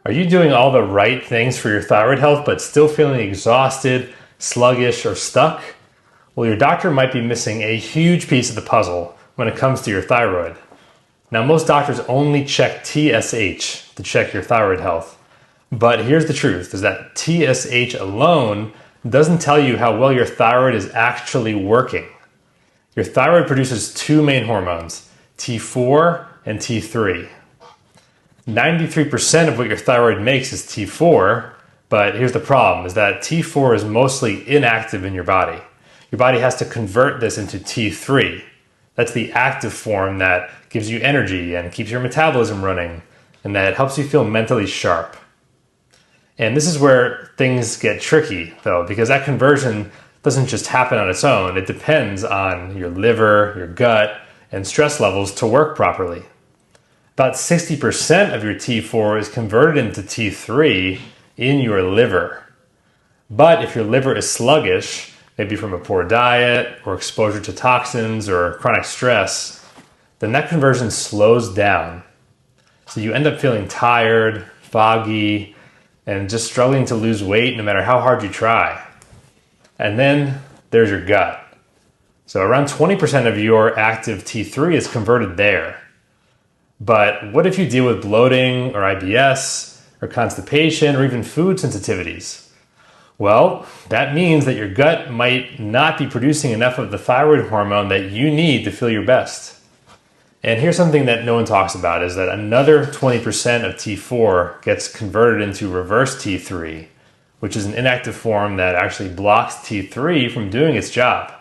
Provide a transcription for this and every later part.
Are you doing all the right things for your thyroid health but still feeling exhausted, sluggish, or stuck? Well, your doctor might be missing a huge piece of the puzzle when it comes to your thyroid. Now, most doctors only check TSH to check your thyroid health. But here's the truth, is that TSH alone doesn't tell you how well your thyroid is actually working. Your thyroid produces two main hormones, T4 and T3. 93% of what your thyroid makes is T4, but here's the problem, is that T4 is mostly inactive in your body. Your body has to convert this into T3. That's the active form that gives you energy and keeps your metabolism running, and that helps you feel mentally sharp. And this is where things get tricky, though, because that conversion doesn't just happen on its own. It depends on your liver, your gut, and stress levels to work properly. About 60% of your T4 is converted into T3 in your liver. But if your liver is sluggish, maybe from a poor diet or exposure to toxins or chronic stress, then that conversion slows down. So you end up feeling tired, foggy, and just struggling to lose weight no matter how hard you try. And then there's your gut. So around 20% of your active T3 is converted there. But what if you deal with bloating or IBS or constipation or even food sensitivities? Well, that means that your gut might not be producing enough of the thyroid hormone that you need to feel your best. And here's something that no one talks about, is that another 20% of T4 gets converted into reverse T3, which is an inactive form that actually blocks T3 from doing its job.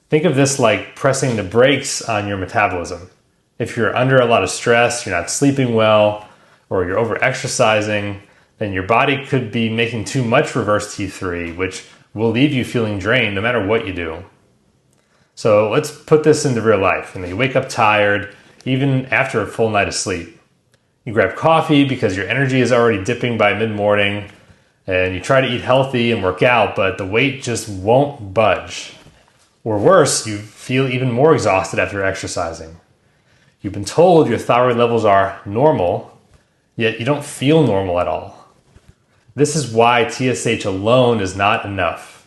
Think of this like pressing the brakes on your metabolism. If you're under a lot of stress, you're not sleeping well, or you're over-exercising, then your body could be making too much reverse T3, which will leave you feeling drained no matter what you do. So let's put this into real life. You wake up tired, even after a full night of sleep. You grab coffee because your energy is already dipping by mid-morning, and you try to eat healthy and work out, but the weight just won't budge. Or worse, you feel even more exhausted after exercising. You've been told your thyroid levels are normal, yet you don't feel normal at all. This is why TSH alone is not enough.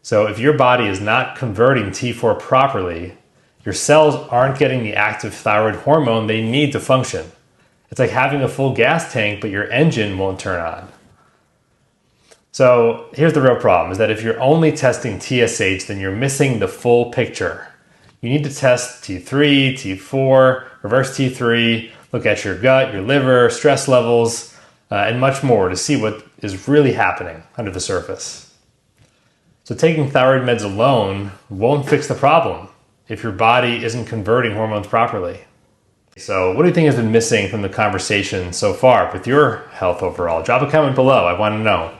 So if your body is not converting T4 properly, your cells aren't getting the active thyroid hormone they need to function. It's like having a full gas tank, but your engine won't turn on. So here's the real problem, is that if you're only testing TSH, then you're missing the full picture. You need to test T3, T4, reverse T3, look at your gut, your liver, stress levels, and much more to see what is really happening under the surface. So taking thyroid meds alone won't fix the problem if your body isn't converting hormones properly. So what do you think has been missing from the conversation so far with your health overall? Drop a comment below, I want to know.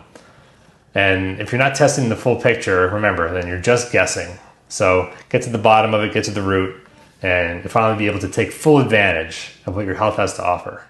And if you're not testing the full picture, remember, then you're just guessing. So get to the bottom of it, get to the root, and you'll finally be able to take full advantage of what your health has to offer.